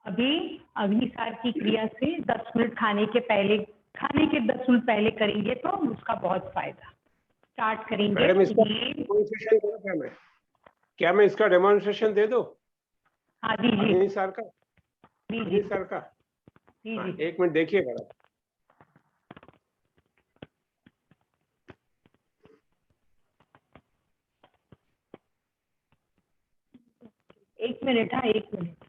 अभी अग्निसार की क्रिया से 10 मिनट खाने के 10 मिनट पहले करेंगे तो उसका बहुत फायदा। स्टार्ट करेंगे। मैडम इसका डेमोन्स्ट्रेशन करूं क्या मैं इसका डेमोन्स्ट्रेशन दे दूं? हाँ दीजिए। अग्निसार का हाँ, 1 मिनट देखिएगा। एक मिनट। हाँ 1 मिनट।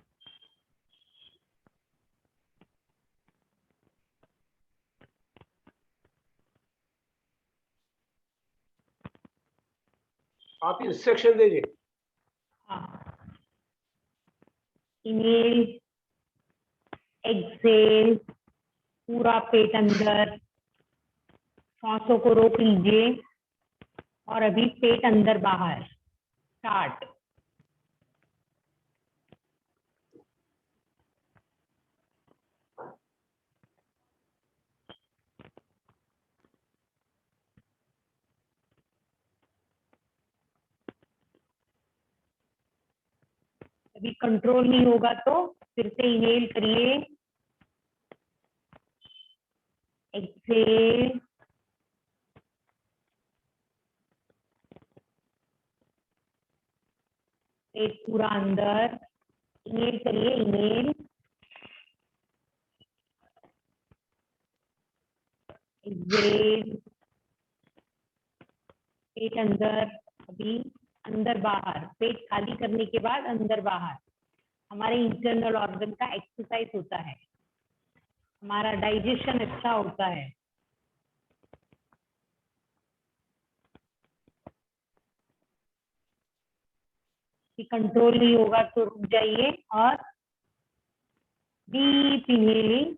आप इंस्ट्रक्शन दीजिए। इनहेल, एक्सेल, पूरा पेट अंदर, सांसों को रोक लीजिए और अभी पेट अंदर बाहर। स्टार्ट। अभी कंट्रोल नहीं होगा तो फिर से इनहेल करिए, एक्सेल, पेट पूरा अंदर, इनहेल करिए, इनहेल, एक्सेल, पेट अंदर, अभी अंदर बाहर। पेट खाली करने के बाद अंदर बाहर हमारे इंटरनल ऑर्गन का एक्सरसाइज होता है, हमारा डाइजेशन अच्छा होता है। कंट्रोल नहीं होगा तो रुक जाइए और डीप इनहेलिंग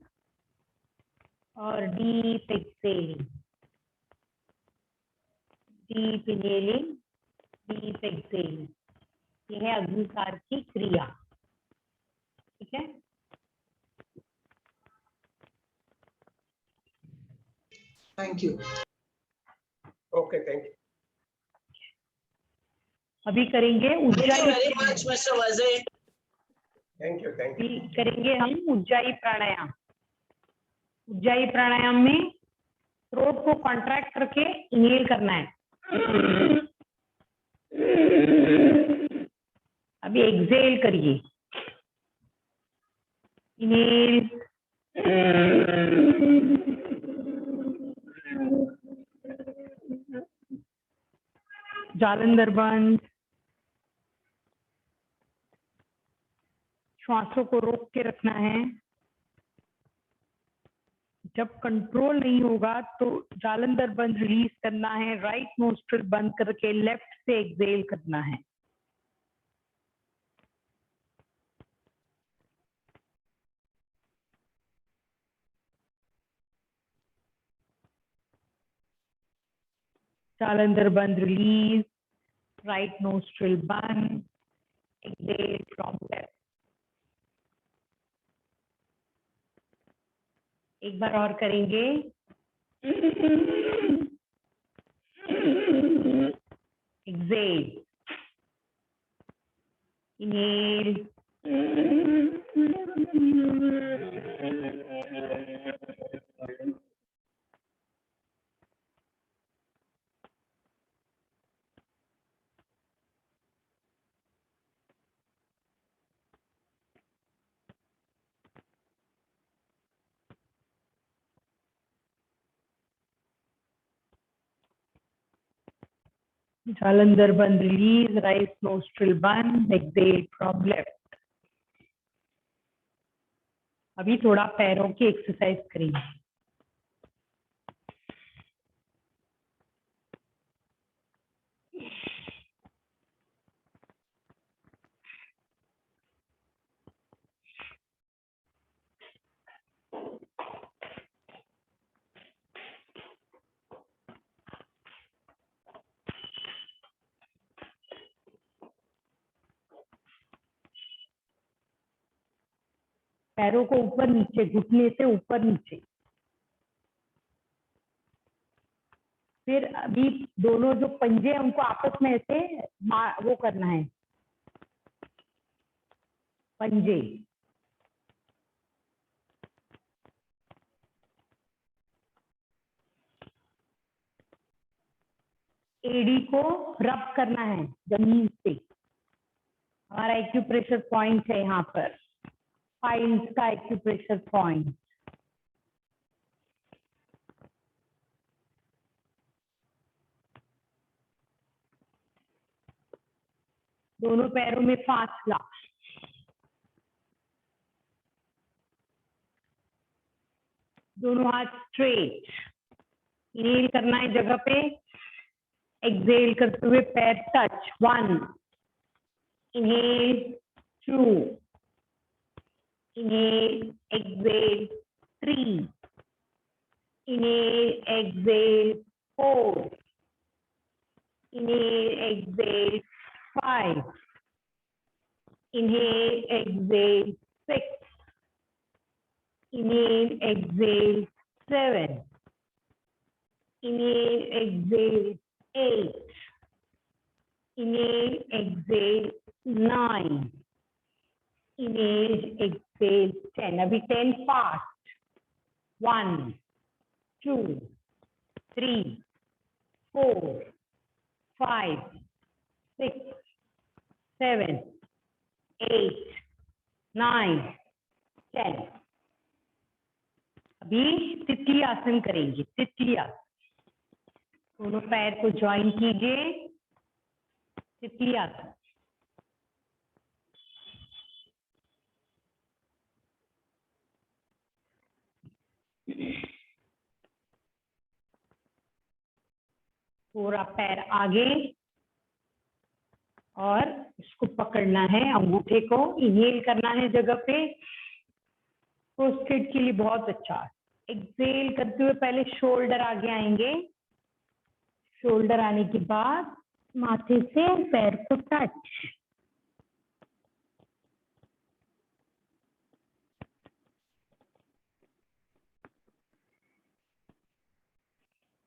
और deep excelling, deep inhaling, deep excelling. यह है अग्निसार की क्रिया। ठीक है। Thank you. Okay, thank you. अभी करेंगे उज्जाई। Thank you. करेंगे हम उज्जाई प्राणायाम। उज्जाई प्राणायाम में थ्रोट को कॉन्ट्रैक्ट करके इनहेल करना है। अभी एक्सेल करिए, इनहेल, जालंधर बंद, श्वासों को रोक के रखना है। जब कंट्रोल नहीं होगा तो जालंधर बंद रिलीज करना है, राइट नोस्ट्रिल बंद करके लेफ्ट से एक्सेल करना है। जालंधर बंद रिलीज, राइट नोस्ट्रिल बंद, एक्सेल फ्रॉम लेफ्ट। एक बार और करेंगे। एक्सेल, इनहेल, जालंधर बंद रिलीज, राइट नोस्ट्रिल बंद, एक्सेल फ्रॉम लेफ्ट। अभी थोड़ा पैरों की एक्सरसाइज करेंगे। पैरों को ऊपर नीचे, घुटने से ऊपर नीचे। फिर अभी दोनों जो पंजे हैं उनको आपस में ऐसे वो करना है, पंजे। एडी को रब करना है जमीन से। हमारा एक्यूप्रेशर पॉइंट है यहाँ पर, पाइल्स का एक्यूप्रेशर पॉइंट। दोनों पैरों में फासला, दोनों हाथ स्ट्रेट। इनहेल करना है जगह पे, एक्सहेल करते हुए पैर touch. 1, inhale 2, inhale exhale 3, inhale exhale 4, inhale exhale 5, inhale, exhale 6, inhale, exhale 7, inhale, exhale 8, inhale, exhale 9, inhale, exhale 10. अभी 10 fast. 1, 2, 3, 4, 5, 6, 7, 8, 9, 10. अभी तितली आसन करेंगे। तितली आसन, दोनों पैर को ज्वाइन कीजिए। तितली आसन। पूरा पैर आगे और इसको पकड़ना है, अंगूठे को इनहेल करना है जगह पे। प्रोस्टेट के लिए बहुत अच्छा। एक्सहेल करते हुए पहले शोल्डर आगे आएंगे, शोल्डर आने के बाद माथे से पैर को टच।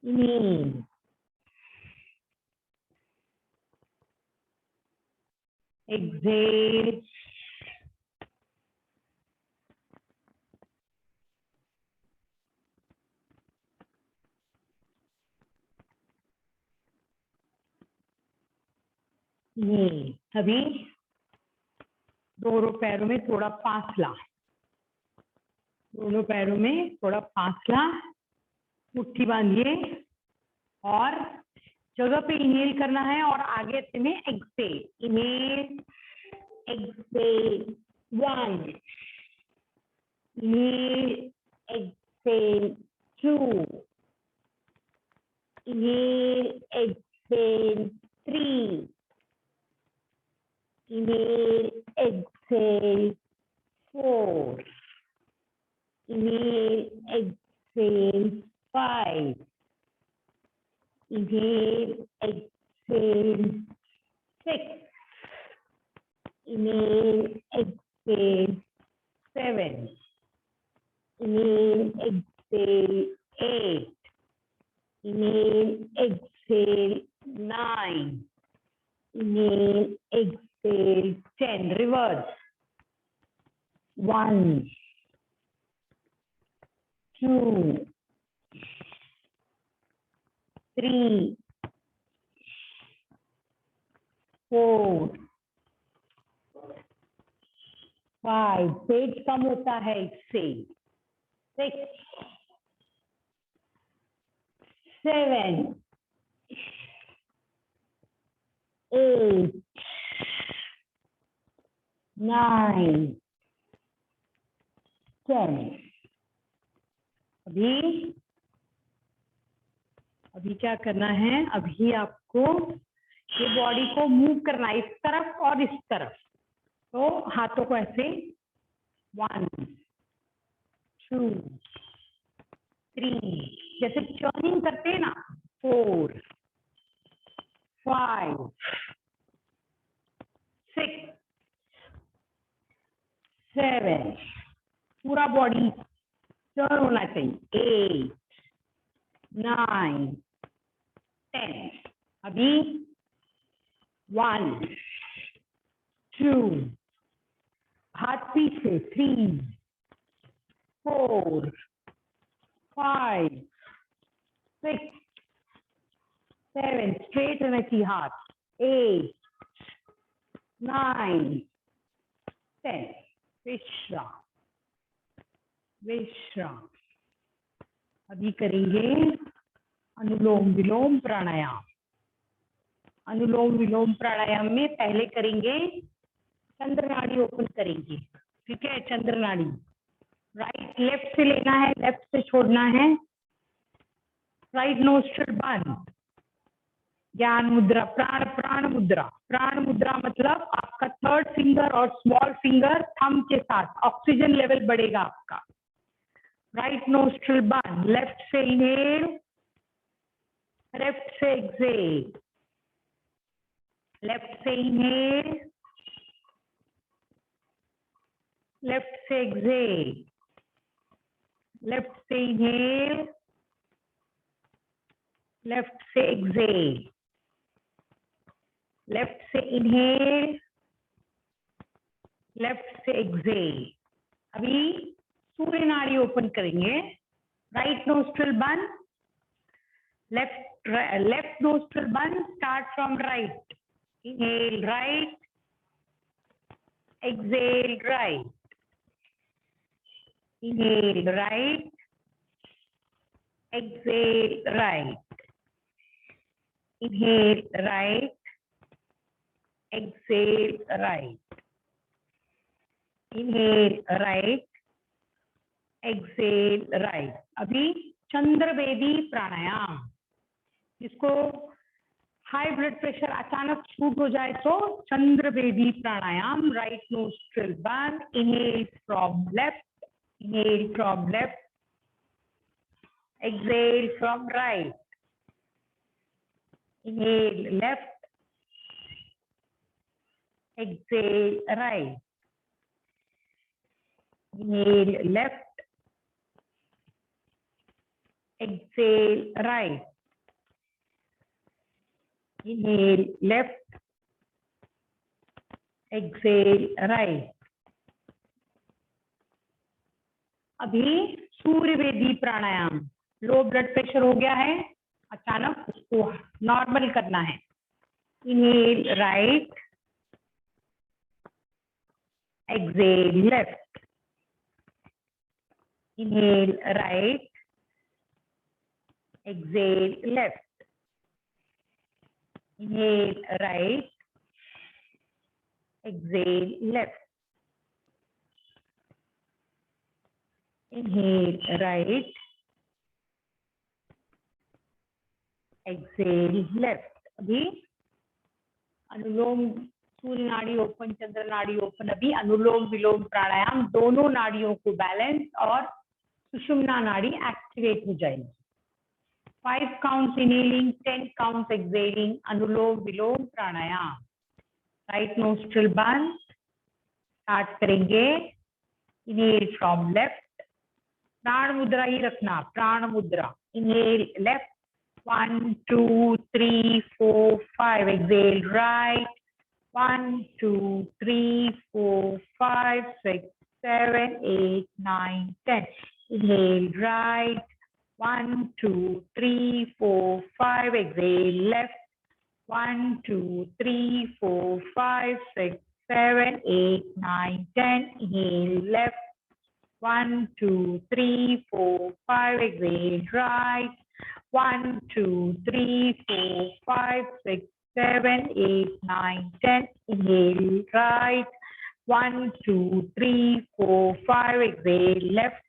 इनहेल, एक्सहेल, ये अभी दोनों पैरों में थोड़ा फासला, दोनों पैरों में थोड़ा फासला, मुट्ठी बांधिए और जगह पे इनहेल करना है और आगे में exhale. Inhale, exhale 1, inhale, exhale 2, inhale, exhale 3, inhale, exhale 4, inhale, exhale 5, inhale, exhale 6, inhale, exhale 7, inhale, exhale 8, inhale, exhale 9, inhale, exhale 10. Reverse. 1, 2, 3, 4, 5. पेट कम होता है इससे। 6, 7, 8, 9, 10. अभी क्या करना है? अभी आपको ये बॉडी को मूव करना है इस तरफ और इस तरफ। तो हाथों को ऐसे 1, 2, 3, जैसे चर्निंग करते हैं ना, 4, 5, 6, 7, पूरा बॉडी टर्न होना चाहिए। 8, 9, 10. अभी 1, 2, हाथ पीछे 3, 4, 5, 6, 7, straighten heart. 8, 9, 10. विश्राम, विश्राम। अभी करेंगे अनुलोम विलोम प्राणायाम। अनुलोम विलोम प्राणायाम में पहले करेंगे चंद्र नाड़ी ओपन करेंगे। ठीक है, चंद्र नाड़ी राइट लेफ्ट से लेना है, लेफ्ट से छोड़ना है। राइट नोस्ट्रल बंद, ज्ञान मुद्रा, प्राण प्राण मुद्रा। प्राण मुद्रा मतलब आपका थर्ड फिंगर और स्मॉल फिंगर थंब के साथ ऑक्सीजन लेवल बढ़ेगा आपका। राइट नोस्ट्रल बंद, लेफ्ट से इनहेल, लेफ्ट से एक्सेल, लेफ्ट से इनहेल, लेफ्ट से एक्सेल, लेफ्ट से इनहेल, लेफ्ट से एक्सेल, लेफ्ट से इनहेल, लेफ्ट से एक्सेल। अभी सूर्य नाड़ी ओपन करेंगे। राइट नोस्ट्रल बंद, लेफ्ट नोस्ट्रल बंद, start from right. Inhale right, exhale right, inhale right, exhale right, inhale right, exhale right, inhale right, exhale right। अभी चंद्रवेदी प्राणायाम, जिसको हाई ब्लड प्रेशर अचानक शूट हो जाए तो चंद्रवेदी प्राणायाम। राइट नोस्ट्रल बंद, inhale from left, inhale from left, exhale from right, inhale left, exhale right, inhale left, exhale right, inhale left, exhale right। अभी सूर्यवेदी प्राणायाम, low blood pressure हो गया है अचानक, उसको नॉर्मल करना है। Inhale right, exhale left, inhale right, exhale left, inhale right, exhale left, inhale right, exhale left। अभी अनुलोम, सूर्य नाड़ी ओपन, चंद्र नाड़ी ओपन। अभी अनुलोम विलोम प्राणायाम, दोनों नाड़ियों को बैलेंस और सुषुम्ना नाड़ी एक्टिवेट हो जाएगी। 5 काउंट्स इनहेलिंग, 10 काउंट्स एक्सेलिंग, अनुलोम विलोम प्राणायाम। राइट नोस्ट्रल बंद, स्टार्ट करेंगे। इनहेल फ्रॉम लेफ्ट, प्राण मुद्रा ही रखना, प्राण मुद्रा। Inhale left, 1 2 3 4 5, exhale right, 1 2 3 4 5 6 7 8 9 10, inhale right, 1 2 3 4 5, Excel left, 1 2 3 4 5 6 7 8 9 10, inhale left, 1 2 3 4 5, exhale right, 1 2 3 4 5 6 7 8 9 10, inhale right, 1 2 3 4 5, exhale left,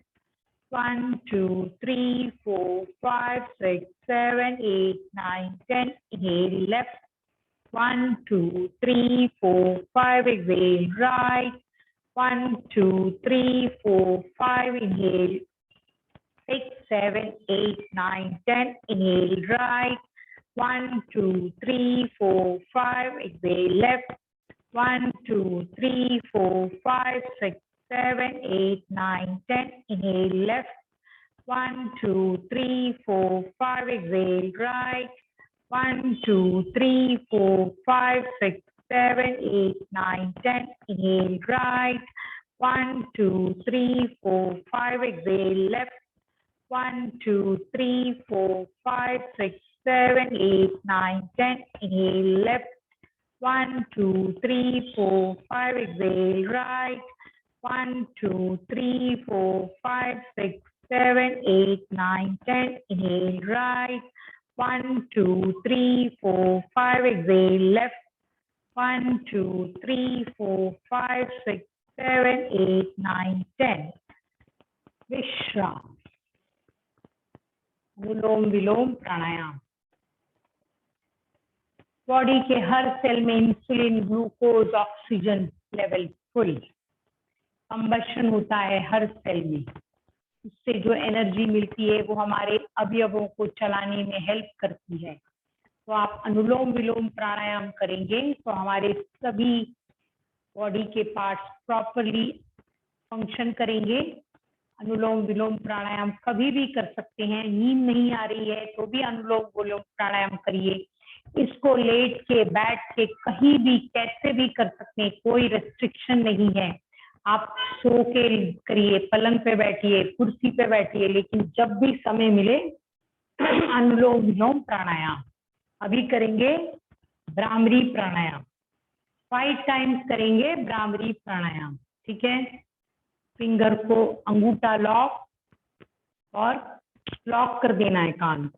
1 2 3 4 5 6 7 8 9 10, inhale left, 1 2 3 4 5, exhale right, 1 2 3 4 5, inhale, 6 7 8 9 10, inhale right, 1 2 3 4 5, exhale left, 1 2 3 4 5 6 7 8 9 10, inhale left, 1 2 3 4 5, exhale right, 1 2 3 4 5 6 7 8 9 10, inhale right, 1 2 3 4 5, exhale left, 1 2 3 4 5 6 7, 8, 9, 10. Inhale left. 1, 2, 3, 4, 5. Exhale right. 1, 2, 3, 4, 5, 6, 7, 8, 9, 10. Inhale right. 1, 2, 3, 4, 5. Exhale left. 1, 2, 3, 4, 5, 6, 7, 8, 9, 10. विश्राम. अनुलोम विलोम प्राणायाम. Body के हर cell में insulin, glucose, oxygen level full. Combustion होता है हर cell में. उससे जो energy मिलती है वो हमारे अवयवों को चलाने में हेल्प करती है. तो आप अनुलोम विलोम प्राणायाम करेंगे तो हमारे सभी बॉडी के पार्ट्स प्रॉपरली फंक्शन करेंगे. अनुलोम विलोम प्राणायाम कभी भी कर सकते हैं. नींद नहीं आ रही है तो भी अनुलोम विलोम प्राणायाम करिए. इसको लेट के, बैठ के, कहीं भी कैसे भी कर सकते हैं. कोई रेस्ट्रिक्शन नहीं है. आप सो के करिए, पलंग पे बैठिए, कुर्सी पे बैठिए, लेकिन जब भी समय मिले अनुलोम विलोम प्राणायाम. अभी करेंगे भ्रामरी प्राणायाम. 5 टाइम्स करेंगे भ्रामरी प्राणायाम. ठीक है. फिंगर को अंगूठा लॉक और लॉक कर देना है कान को.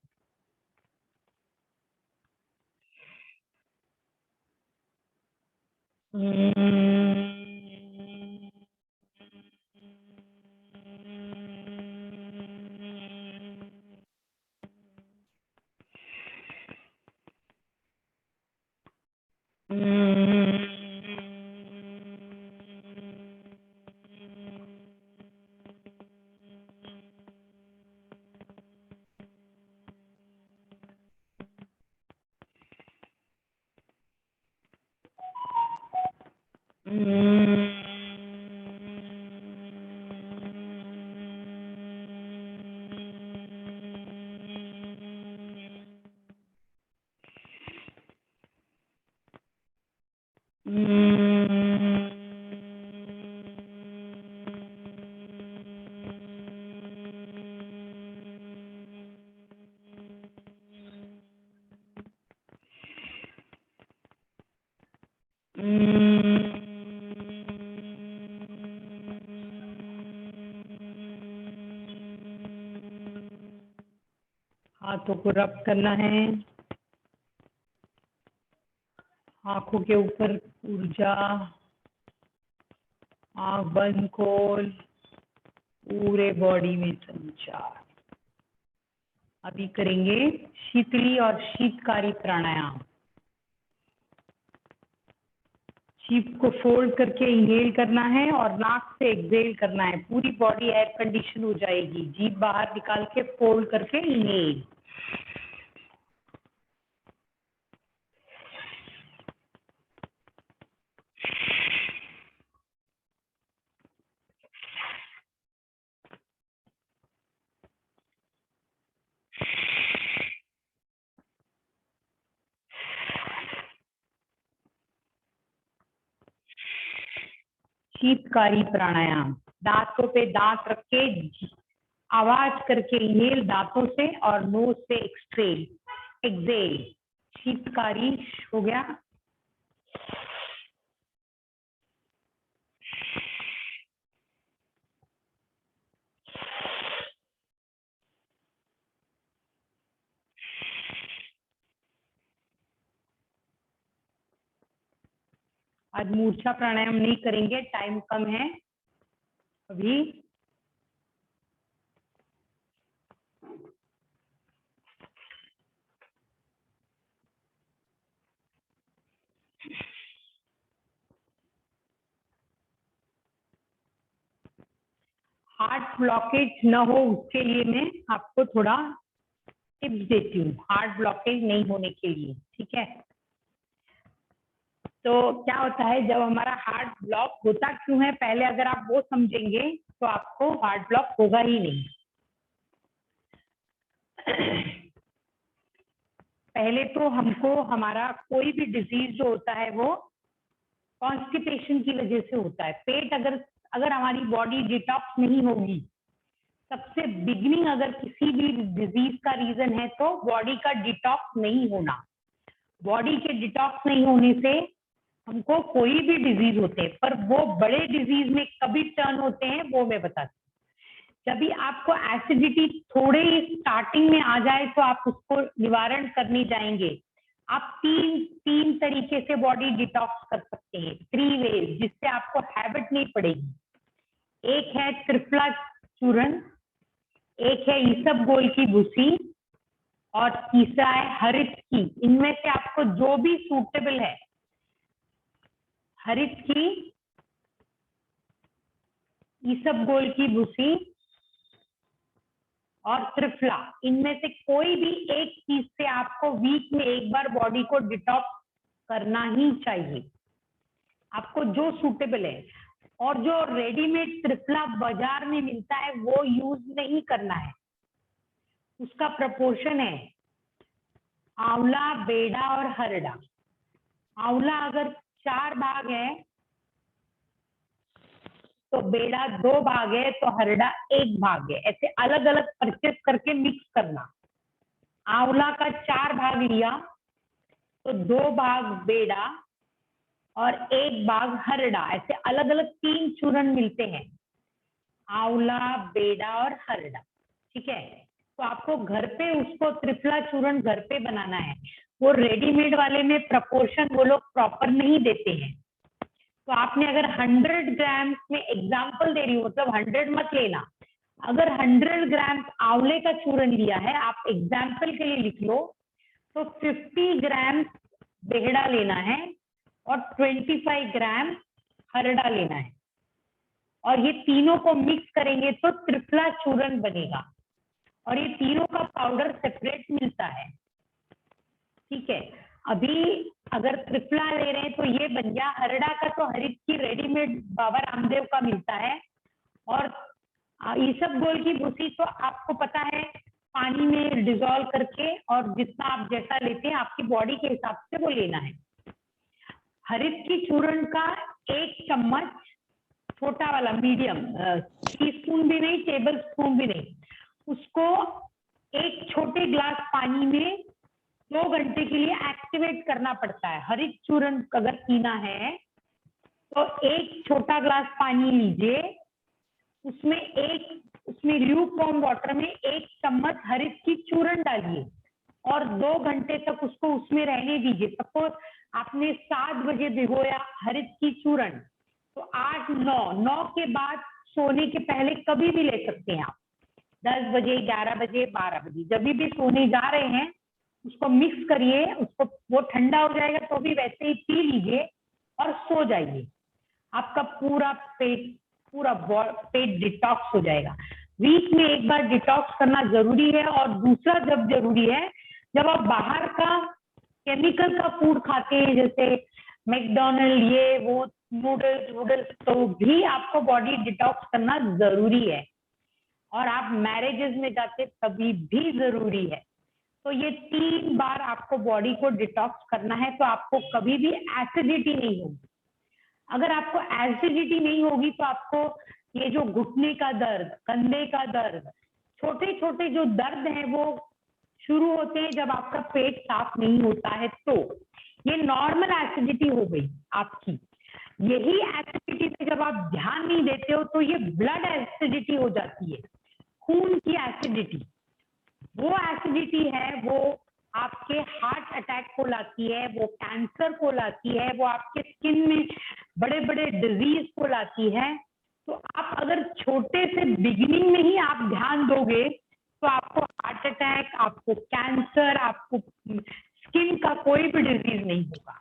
हाथों को रब करना है. आंखों के ऊपर ऊर्जा. आंख बंद खोल. पूरे बॉडी में संचार. अभी करेंगे शीतली और शीतकारी प्राणायाम. जीभ को फोल्ड करके इनहेल करना है और नाक से एक्सहेल करना है. पूरी बॉडी एयर कंडीशन हो जाएगी. जीभ बाहर निकाल के फोल्ड करके इनहेल. शीतकारी प्राणायाम. दांतों पे दांत रख के आवाज करके इनहेल दांतों से और नोज से एक्सहेल. एक्सहेल. शीतकारी हो गया. आज मूर्छा प्राणायाम नहीं करेंगे, टाइम कम है अभी. हार्ट ब्लॉकेज न हो उसके लिए मैं आपको थोड़ा टिप्स देती हूँ. हार्ट ब्लॉकेज नहीं होने के लिए. ठीक है. तो क्या होता है जब हमारा हार्ट ब्लॉक होता क्यों है, पहले अगर आप वो समझेंगे तो आपको हार्ट ब्लॉक होगा ही नहीं. पहले तो हमको हमारा कोई भी डिजीज जो होता है वो कॉन्स्टिपेशन की वजह से होता है. पेट अगर हमारी बॉडी डिटॉक्स नहीं होगी सबसे बिगिनिंग अगर किसी भी डिजीज का रीजन है तो बॉडी का डिटॉक्स नहीं होना। बॉडी के डिटॉक्स नहीं होने से हमको कोई भी डिजीज होते हैं, पर वो बड़े डिजीज में कभी टर्न होते हैं वो मैं बताती हूँ। जब भी आपको एसिडिटी थोड़े ही स्टार्टिंग में आ जाए तो आप उसको निवारण करने जाएंगे। आप तीन तरीके से बॉडी डिटॉक्स कर सकते हैं, 3 वेज, जिससे आपको हैबिट नहीं पड़ेगी। एक है त्रिफला चूर्ण, एक है ईसबगोल की भूसी और तीसरा है हरित की। इनमें से आपको जो भी सूटेबल है, हरित की, ईसबगोल की भूसी और त्रिफला, इनमें से कोई भी एक चीज से आपको वीक में एक बार बॉडी को डिटॉक्स करना ही चाहिए, आपको जो सूटेबल है। और जो रेडीमेड त्रिफला बाजार में मिलता है वो यूज नहीं करना है। उसका प्रपोर्शन है आंवला, बेड़ा और हरड़ा। आंवला अगर 4 भाग है तो बेड़ा 2 भाग है तो हरड़ा 1 भाग है। ऐसे अलग अलग परचेस करके मिक्स करना। आंवला का 4 भाग लिया तो 2 भाग बेड़ा और 1 भाग हरड़ा। ऐसे अलग अलग 3 चूर्ण मिलते हैं, आंवला, बेड़ा और हरड़ा। ठीक है, तो आपको घर पे उसको त्रिफला चूर्ण घर पे बनाना है। वो रेडीमेड वाले में प्रपोर्शन वो लोग प्रॉपर नहीं देते हैं। तो आपने अगर 100 ग्राम में, एग्जाम्पल दे रही हूँ, मतलब 100 मत लेना। अगर 100 ग्राम आंवले का चूर्ण लिया है, आप एग्जाम्पल के लिए लिख लो, तो 50 ग्राम बेहड़ा लेना है और 25 ग्राम हरड़ा लेना है। और ये तीनों को मिक्स करेंगे तो त्रिफला चूर्ण बनेगा। और ये तीनों का पाउडर सेपरेट मिलता है। ठीक है, अभी अगर त्रिफला ले रहे हैं तो ये बन गया। हरड़ा का तो हरित की रेडीमेड बाबा रामदेव का मिलता है। और ईसबगोल की भूसी तो आपको पता है, पानी में डिजोल्व करके, और जितना आप जैसा लेते हैं आपकी बॉडी के हिसाब से वो लेना है। हरित की चूर्ण का 1 चम्मच, छोटा वाला, मीडियम, टीस्पून भी नहीं, टेबल स्पून भी नहीं, उसको 1 छोटे ग्लास पानी में 2 घंटे के लिए एक्टिवेट करना पड़ता है। हरित चूर्ण अगर पीना है तो 1 छोटा ग्लास पानी लीजिए, उसमें ल्यूकवार्म वाटर में 1 चम्मच हरित की चूर्ण डालिए और 2 घंटे तक उसको उसमें रहने दीजिए। सपोज आपने 7 बजे भिगोया हरित की चूर्ण, तो 8, 9 के बाद सोने के पहले कभी भी ले सकते हैं आप। 10 बजे, 11 बजे, 12 बजे, जब भी सोने जा रहे हैं उसको मिक्स करिए। उसको, वो ठंडा हो जाएगा तो भी वैसे ही पी लीजिए और सो जाइए। आपका पूरा पेट डिटॉक्स हो जाएगा। वीक में एक बार डिटॉक्स करना जरूरी है। और दूसरा जब जरूरी है, जब आप बाहर का केमिकल का फूड खाते हैं, जैसे मैकडोनल्ड, ये वो नूडल्स, तो भी आपको बॉडी डिटॉक्स करना जरूरी है। और आप मैरिजेस में जाते तभी भी जरूरी है। तो ये 3 बार आपको बॉडी को डिटॉक्स करना है, तो आपको कभी भी एसिडिटी नहीं होगी। अगर आपको एसिडिटी नहीं होगी तो आपको ये जो घुटने का दर्द, कंधे का दर्द, छोटे छोटे जो दर्द हैं वो शुरू होते हैं जब आपका पेट साफ नहीं होता है। तो ये नॉर्मल एसिडिटी हो गई आपकी। यही एसिडिटी से जब आप ध्यान नहीं देते हो तो ये ब्लड एसिडिटी हो जाती है, खून की एसिडिटी। वो एसिडिटी है, वो आपके हार्ट अटैक को लाती है, वो कैंसर को लाती है, वो आपके स्किन में बड़े बड़े डिजीज को लाती है। तो आप अगर छोटे से बिगिनिंग में ही आप ध्यान दोगे तो आपको हार्ट अटैक, आपको कैंसर, आपको स्किन का कोई भी डिजीज नहीं होगा।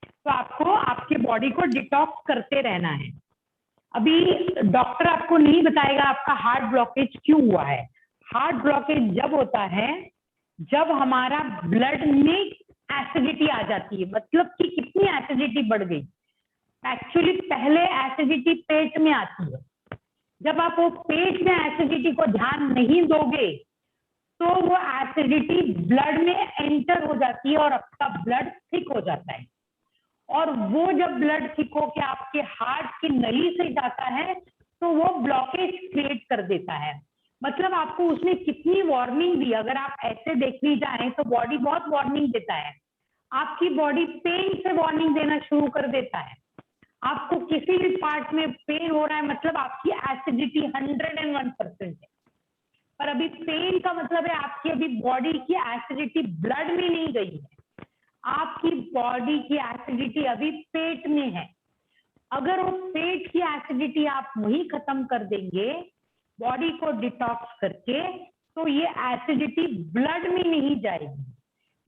तो आपको आपकी बॉडी को डिटॉक्स करते रहना है। अभी डॉक्टर आपको नहीं बताएगा आपका हार्ट ब्लॉकेज क्यों हुआ है। हार्ट ब्लॉकेज जब होता है जब हमारा ब्लड में एसिडिटी आ जाती है, मतलब कि कितनी एसिडिटी बढ़ गई। एक्चुअली पहले एसिडिटी पेट में आती है। जब आप वो पेट में एसिडिटी को ध्यान नहीं दोगे तो वो एसिडिटी ब्लड में एंटर हो जाती है और आपका ब्लड थिक हो जाता है। और वो जब ब्लड थिक होके आपके हार्ट की नली से जाता है तो वो ब्लॉकेज क्रिएट कर देता है। मतलब आपको उसने कितनी वार्निंग दी। अगर आप ऐसे देखने जाएं तो बॉडी बहुत वार्निंग देता है। आपकी बॉडी पेन से वार्निंग देना शुरू कर देता है। आपको किसी भी पार्ट में पेन हो रहा है मतलब आपकी एसिडिटी 101% है। पर अभी पेन का मतलब है आपकी अभी बॉडी की एसिडिटी ब्लड में नहीं गई है, आपकी बॉडी की एसिडिटी अभी पेट में है। अगर वो पेट की एसिडिटी आप वही खत्म कर देंगे बॉडी को डिटॉक्स करके, तो ये एसिडिटी ब्लड में नहीं जाएगी।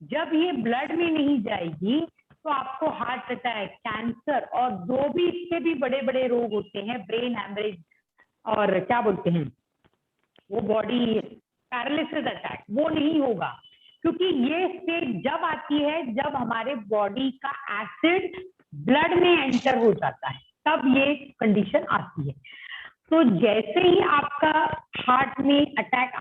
जब ये ब्लड में नहीं जाएगी तो आपको हार्ट अटैक, कैंसर और जो भी इसके भी बड़े बड़े रोग होते हैं, ब्रेन हैमरेज और क्या बोलते हैं वो बॉडी पैरालिसिस अटैक, वो नहीं होगा। क्योंकि ये स्टेज जब आती है जब हमारे बॉडी का एसिड ब्लड में एंटर हो जाता है, तब ये कंडीशन आती है। तो जैसे ही आपका हार्ट में अटैक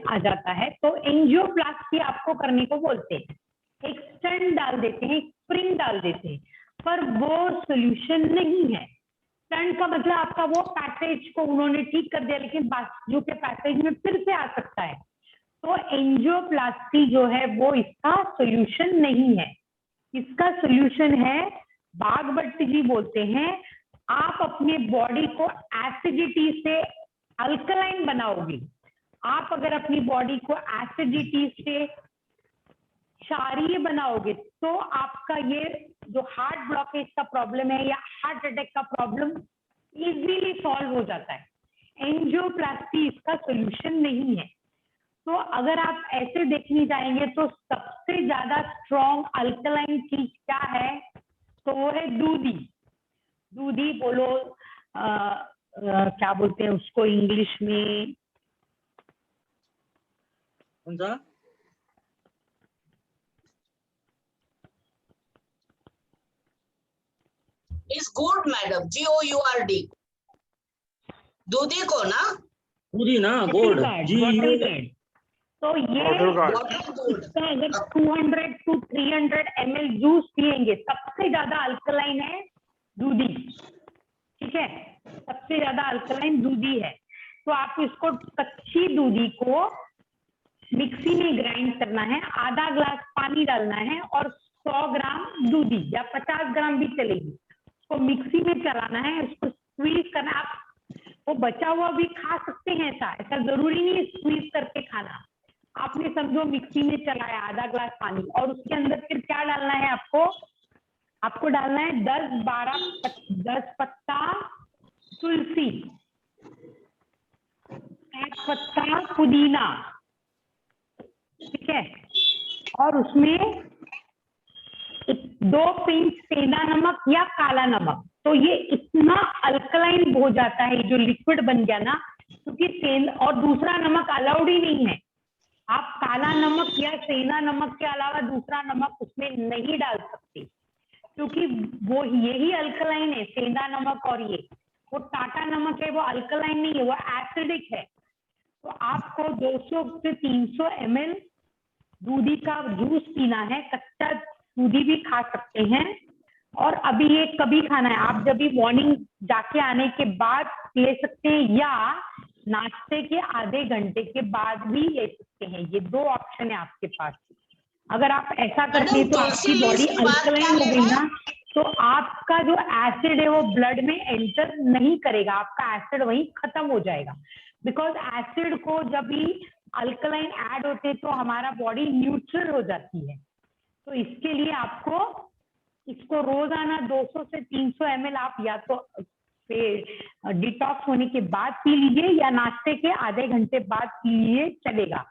आ जाता है तो एंजियोप्लास्टी आपको करने को बोलते हैं, एक स्टेंट डाल देते हैं, एक स्प्रिंग डाल देते हैं, पर वो सोल्यूशन नहीं है। स्टेंट का मतलब आपका वो पैसेज को उन्होंने ठीक कर दिया, लेकिन बाजू के पैसेज में फिर से आ सकता है। तो एंजियोप्लास्टी जो है वो इसका सोल्यूशन नहीं है। इसका सोल्यूशन है, बागभट्ट जी बोलते हैं, आप अपने बॉडी को एसिडिटी से अल्कलाइन बनाओगे। आप अगर अपनी बॉडी को एसिडिटी से क्षारीय बनाओगे तो आपका ये जो हार्ट ब्लॉकेज का प्रॉब्लम है या हार्ट अटैक का प्रॉब्लम इजीली सॉल्व हो जाता है। एंजियोप्लास्टी इसका सोल्यूशन नहीं है। तो अगर आप ऐसे देखने जाएंगे तो सबसे ज्यादा स्ट्रॉन्ग अल्कलाइन चीज क्या है, तो वो है दूधी। दूधी बोलो क्या बोलते हैं उसको इंग्लिश में, कौन सा? Is good, madam. GOURD. दूधी को ना? दूधी ना, गोड। तो ये इसका अगर 200 to 300 ml जूस पिएंगे, सबसे ज्यादा अल्कलाइन है दूधी, ठीक है, सबसे ज्यादा अल्कलाइन दूधी है। तो आप इसको कच्ची दूधी को मिक्सी में ग्राइंड करना है, आधा ग्लास पानी डालना है और 100 ग्राम दूधी या 50 ग्राम भी चलेगी, उसको मिक्सी में चलाना है, उसको स्क्वीज करना। आप वो बचा हुआ भी खा सकते हैं, ऐसा जरूरी नहीं है स्क्वीज करके खाना। आपने समझो मिक्सी में चलाया आधा ग्लास पानी और उसके अंदर फिर क्या डालना है आपको डालना है 10 पत्ता तुलसी, 1 पत्ता पुदीना, ठीक है, और उसमें 2 पिंच सेंधा नमक या काला नमक। तो ये इतना अल्कलाइन हो जाता है जो लिक्विड बन गया ना, क्योंकि और दूसरा नमक अलाउड ही नहीं है। आप काला नमक या सेंधा नमक के अलावा दूसरा नमक उसमें नहीं डाल सकते, क्योंकि वो यही अल्कलाइन है, सेंधा नमक। और ये वो टाटा नमक है, वो अल्कलाइन नहीं है, वो एसिडिक है। तो आपको 200 से 300 ml दूधी का जूस पीना है, कच्चा दूधी भी खा सकते हैं। और अभी ये कभी खाना है, आप जब भी मॉर्निंग जाके आने के बाद ले सकते हैं या नाश्ते के आधे घंटे के बाद भी ले सकते हैं। ये 2 ऑप्शन है आपके पास। अगर आप ऐसा करते हैं तो आपकी बॉडी अल्कलाइन हो गई ना, तो आपका जो एसिड है वो ब्लड में एंटर नहीं करेगा, आपका एसिड वहीं खत्म हो जाएगा। बिकॉज एसिड को जब भी अल्कलाइन ऐड होते हैं तो हमारा बॉडी न्यूट्रल हो जाती है। तो इसके लिए आपको इसको रोजाना 200 से 300 ml आप या तो डिटॉक्स होने के बाद पी लीजिए या नाश्ते के आधे घंटे बाद पी लीजिए, चलेगा।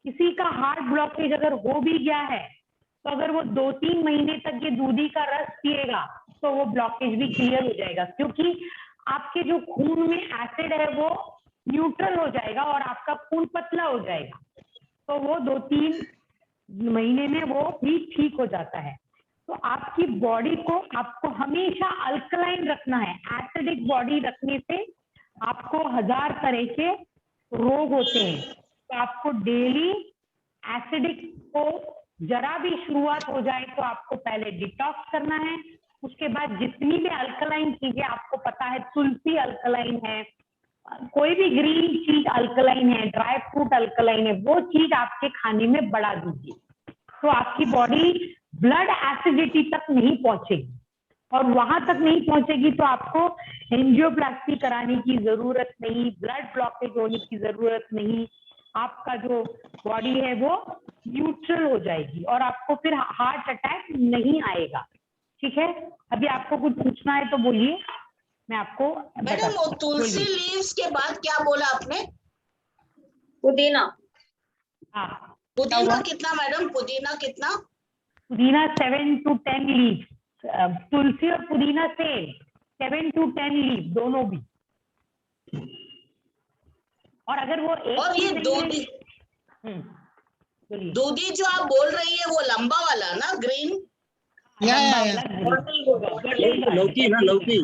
किसी का हार्ट ब्लॉकेज अगर हो भी गया है तो अगर वो 2-3 महीने तक ये दूधी का रस पिएगा तो वो ब्लॉकेज भी क्लियर हो जाएगा, क्योंकि आपके जो खून में एसिड है वो न्यूट्रल हो जाएगा और आपका खून पतला हो जाएगा। तो वो 2-3 महीने में वो भी ठीक हो जाता है। तो आपकी बॉडी को आपको हमेशा अल्कलाइन रखना है। एसिडिक बॉडी रखने से आपको 1000 तरह के रोग होते हैं। तो आपको डेली एसिडिक को जरा भी शुरुआत हो जाए तो आपको पहले डिटॉक्स करना है। उसके बाद जितनी भी अल्कलाइन चीजें आपको पता है, तुलसी अल्कलाइन है, कोई भी ग्रीन चीज अल्कलाइन है, ड्राई फ्रूट अल्कलाइन है, वो चीज आपके खाने में बढ़ा दीजिए, तो आपकी बॉडी ब्लड एसिडिटी तक नहीं पहुंचेगी, और वहां तक नहीं पहुंचेगी तो आपको एंजियोप्लास्टी कराने की जरूरत नहीं, ब्लड ब्लॉकेज होने की जरूरत नहीं, आपका जो बॉडी है वो न्यूट्रल हो जाएगी और आपको फिर हार्ट अटैक नहीं आएगा। ठीक है, अभी आपको कुछ पूछना है तो बोलिए, मैं आपको मैडम वो बताती हूँ। तुलसी बोलिए। लीव्स के बाद क्या बोला आपने? पुदीना। हाँ, पुदीना कितना मैडम? पुदीना कितना? पुदीना 7 to 10 लीव्स, तुलसी और पुदीना सेम 7 to 10 लीव दोनों भी। और अगर वो एक और ये चीज नहीं है- दूधी बोलिए। दूधी जो आप बोल रही है वो लंबा वाला ना, ग्रीन? या लौकी ना, लौकी।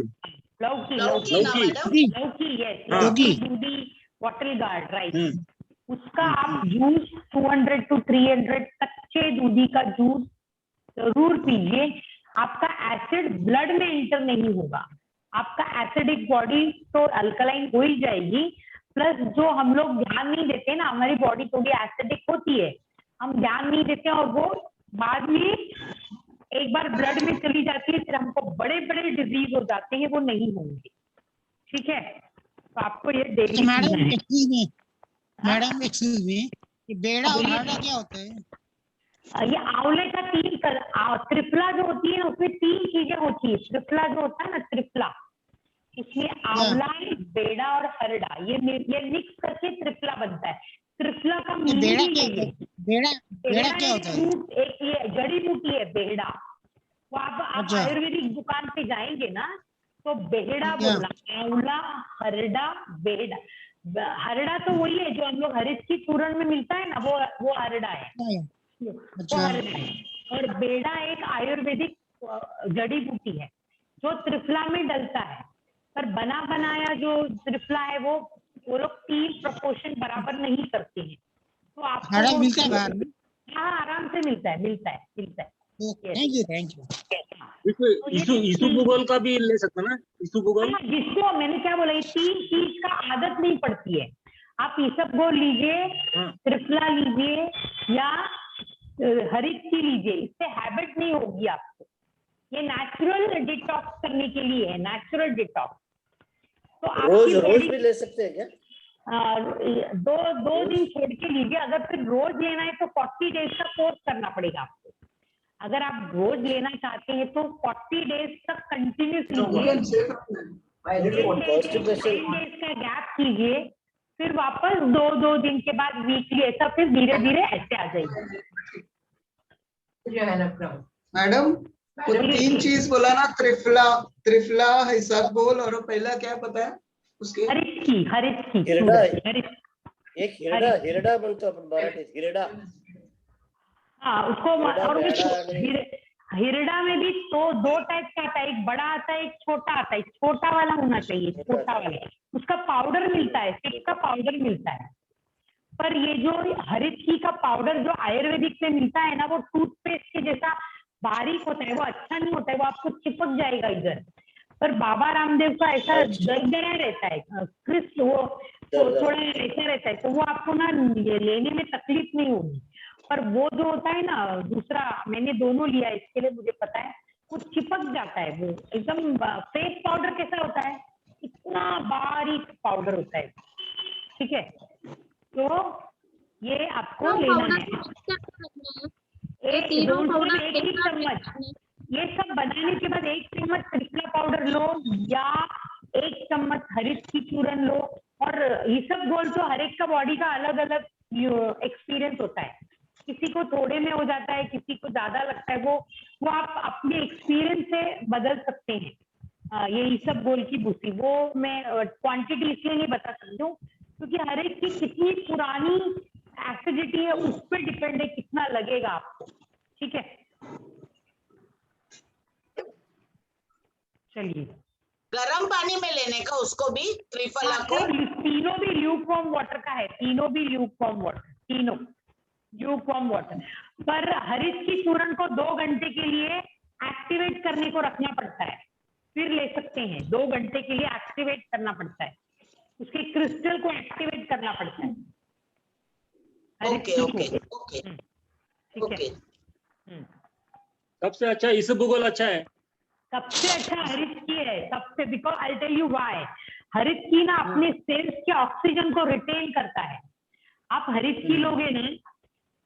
लौकी लौकी ना लौकी। मैडम? लौकी, यस, हाँ। लौकी, दूधी, बॉटल गार्ड, राइट। हम्म। उसका आप जूस 200 to 300 कच्चे दूधी का जूस जरूर पीजिए। आपका एसिड ब्लड में एंटर नहीं होगा, आपका एसिडिक बॉडी तो अल्कलाइन हो ही जाएगी, प्लस जो हम लोग ध्यान नहीं देते ना, हमारी बॉडी थोड़ी एसिडिक होती है, हम ध्यान नहीं देते और वो बाद में एक बार ब्लड में चली जाती है, फिर हमको बड़े बड़े डिजीज हो जाते हैं, वो नहीं होंगे। ठीक है, तो आपको ये तो डेली मैडम एक्सक्यूज मी, ये बेड़ा और हरड़ा क्या होता है? ये आंवले का त्रिफला जो होती है उसमें 3 चीजें होती है। त्रिफला जो होता है ना, त्रिफला, इसमें आंवला, बेड़ा और हरड़ा, ये मिक्स करके त्रिफला बनता है। त्रिफला का ये बेड़ा मीनिंग क्या यही होता है। है? बेड़ा क्या होता है? एक ये जड़ी बूटी है बेड़ा, वो आप अच्छा। आयुर्वेदिक दुकान पे जाएंगे ना तो बेड़ा क्या? बोलना, आंवला, हरड़ा, बेड़ा। हरड़ा तो वही है जो हम लोग हरित की चूर्ण में मिलता है ना, वो हरड़ा है, वो अच्छा। हरड़ा है। और बेड़ा एक आयुर्वेदिक जड़ी बूटी है जो त्रिफला में डलता है, पर बना बनाया जो त्रिफला है वो लोग 3 प्रपोर्शन बराबर नहीं करते हैं, तो आपको हरड़ा वो- मिलता है बाहर में? हाँ, आराम से मिलता है। Thank you. इसुबुगोल का भी ले सकते ना, इसुबुगोल। हाँ, जिसको मैंने क्या बोला, ये 3 चीज का आदत नहीं पड़ती है। आप इसबगोल लीजिए, हाँ। त्रिफला लीजिए या हरित की लीजिए, इससे हैबिट नहीं होगी आपको। ये नेचुरल डिटॉक्स करने के लिए है, नेचुरल डिटॉक्स। तो रोज भी ले सकते हैं क्या? दो दिन छोड़ के लीजिए। अगर फिर रोज लेना है तो 40 डेज का कोर्स करना पड़ेगा आपको। अगर आप रोज लेना चाहते हैं तो 40 डेज तक कंटिन्यूस लीजिए, 10 डेज का गैप कीजिए, फिर वापस 2 दिन के बाद वीकली, ऐसा फिर धीरे धीरे ऐसे आ जाएगी। मैडम वो 3 चीज बोला ना, त्रिफला, इसबगोल और पहला क्या पता है उसके? हरित की हिरडा। हरित, एक हिरडा बोलतो आपण मराठीत, हिरडा। हाँ, उसको और हिरडा में भी तो 2 टाइप का आता है, एक बड़ा आता है, एक छोटा आता है। छोटा वाला होना चाहिए, छोटा वाला, उसका पाउडर मिलता है, सिर्फ का पाउडर मिलता है। पर ये जो हरित की का पाउडर जो आयुर्वेदिक में मिलता है ना, वो टूथपेस्ट के जैसा बारीक होता है, वो अच्छा नहीं होता है, वो आपको चिपक जाएगा इधर। पर बाबा रामदेव का ऐसा दरदरा रहता है, क्रिस्प, वो थोड़ा ऐसा रहता है, तो वो आपको ना लेने में तकलीफ नहीं होगी। पर वो जो होता है ना दूसरा, मैंने दोनों लिया, इसके लिए मुझे पता है, वो चिपक जाता है। वो एकदम फेस पाउडर कैसा होता है, इतना बारीक पाउडर होता है। ठीक है, तो ये आपको लेना है। एक चम्मच, ये सब बनाने के बाद 1 चम्मच त्रिफला पाउडर लो या 1 चम्मच हरित की चूर्ण लो। और इसबगोल तो हर एक का बॉडी का अलग अलग एक्सपीरियंस होता है, किसी को थोड़े में हो जाता है, किसी को ज्यादा लगता है, वो आप अपने एक्सपीरियंस से बदल सकते हैं। ये इसबगोल की भूसी, वो मैं क्वांटिटी इसलिए नहीं बता सकती हूँ क्योंकि हर एक की कितनी पुरानी एसिडिटी है उस पर डिपेंड है कितना लगेगा आपको। ठीक है, चलिए। गर्म पानी में लेने का उसको भी, त्रिफला को? तीनों भी ल्यूकवार्म वाटर का है, तीनों भी ल्यूकवार्म वाटर, तीनों ल्यूकवार्म वाटर। पर हरित की चूर्ण को 2 घंटे के लिए एक्टिवेट करने को रखना पड़ता है, फिर ले सकते हैं। 2 घंटे के लिए एक्टिवेट करना पड़ता है, उसके क्रिस्टल को एक्टिवेट करना पड़ता है। हर एक ओके चीज ओके को। ओके ठीक है। ओके सबसे अच्छा इसु भूगोल अच्छा है। सबसे अच्छा हरित की है, सबसे, because I tell you why. हरित की ना अपने सेल्स के ऑक्सीजन को रिटेन करता है। आप हरित की लोगे ना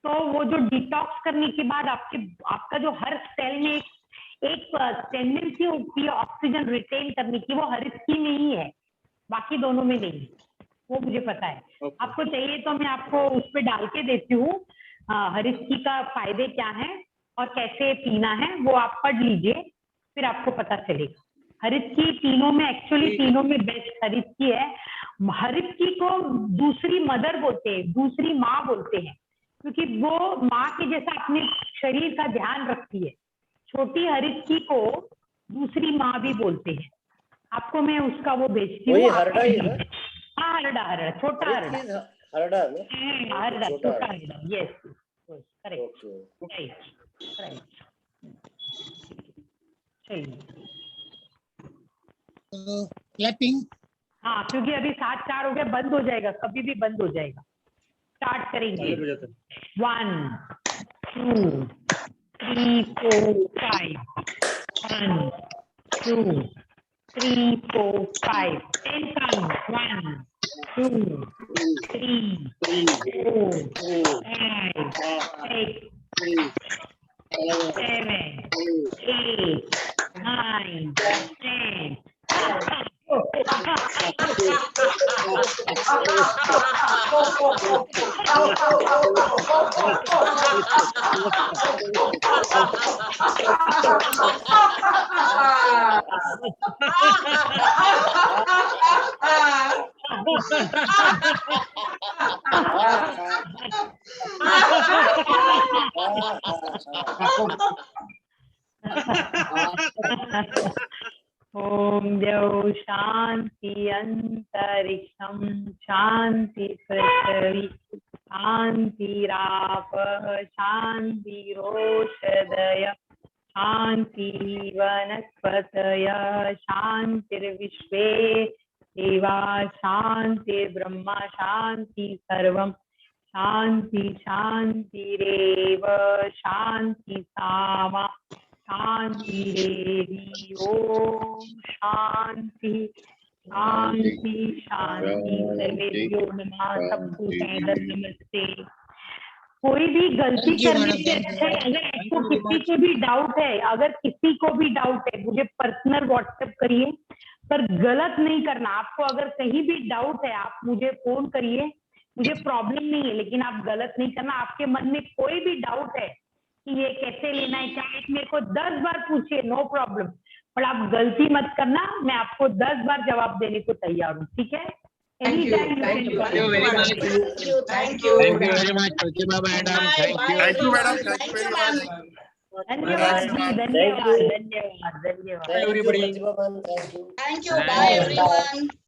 तो वो जो डिटॉक्स करने के बाद आपका जो हर सेल में एक टेंडेंसी होती है ऑक्सीजन रिटेन करने की, वो हरित की में ही है, बाकी दोनों में नहीं। वो मुझे पता है। आपको चाहिए तो मैं आपको उस पर डाल के देती हूँ हरित की का फायदे क्या है और कैसे पीना है, वो आप पढ़ लीजिए, फिर आपको पता चलेगा। हरित की तीनों में, एक्चुअली तीनों में बेस्ट हरित की है। हरित की को दूसरी मदर बोलते हैं, दूसरी माँ बोलते हैं, क्योंकि वो माँ के जैसा अपने शरीर का ध्यान रखती है। छोटी हरित की को दूसरी माँ भी बोलते हैं। आपको मैं उसका वो भेजती हूँ। वही हरड़ा ही है ना? हाँ, हरड़ा, हरड़ा, छोटा हरित हरड़ा, की हरड़ा ना? हरड़ा, छोटा छोटा हरड़ा। हरड़ा, yes, correct, okay. Right, right. चलिए, तो क्लैपिंग। हाँ, क्योंकि अभी 7-4 हो गया, बंद हो जाएगा, कभी भी बंद हो जाएगा। स्टार्ट करेंगे। 1 2 3 4 5 1 2 3 4 5 10 count 1 2 3 4 5 6 7 8 9 10 ओम द्यौ शांति अंतरिक्षं शांति पृथ्वी शांतिरापः शांतिरोषधय शांति वनस्पतय शांतिर्विश्वे देवा शांतिर्ब्रह्म शांति सर्वं शांति शांतिरेव शांति सामा शांतिरेधि। ओम शांति शांति शांति। सर्वेभ्यो नमः। सबको सादर नमस्ते। कोई भी गलती Thank you, करने madam. से Thank अच्छा है, you. अगर आपको किसी को भी डाउट है, मुझे पर्सनल व्हाट्सएप करिए, पर गलत नहीं करना। आपको अगर कहीं भी डाउट है, आप मुझे फोन करिए, मुझे प्रॉब्लम नहीं है, लेकिन आप गलत नहीं करना। आपके मन में कोई भी डाउट है कि ये कैसे लेना है क्या, एक मेरे को 10 बार पूछिए, नो प्रॉब्लम, पर आप गलती मत करना। मैं आपको 10 बार जवाब देने को तैयार हूँ, ठीक है? Thank you. Anytime you Thank can you. call Thank you me. very much. Thank you. Thank you. Thank you very much, Pratima madam. Bye. Thank Bye, you. everyone. Thank you, ma'am. धन्यवाद जी, धन्यवाद, धन्यवाद, धन्यवाद। Thank you, everybody. Pratibha ma'am. Thank you. Thank you. Bye, everyone.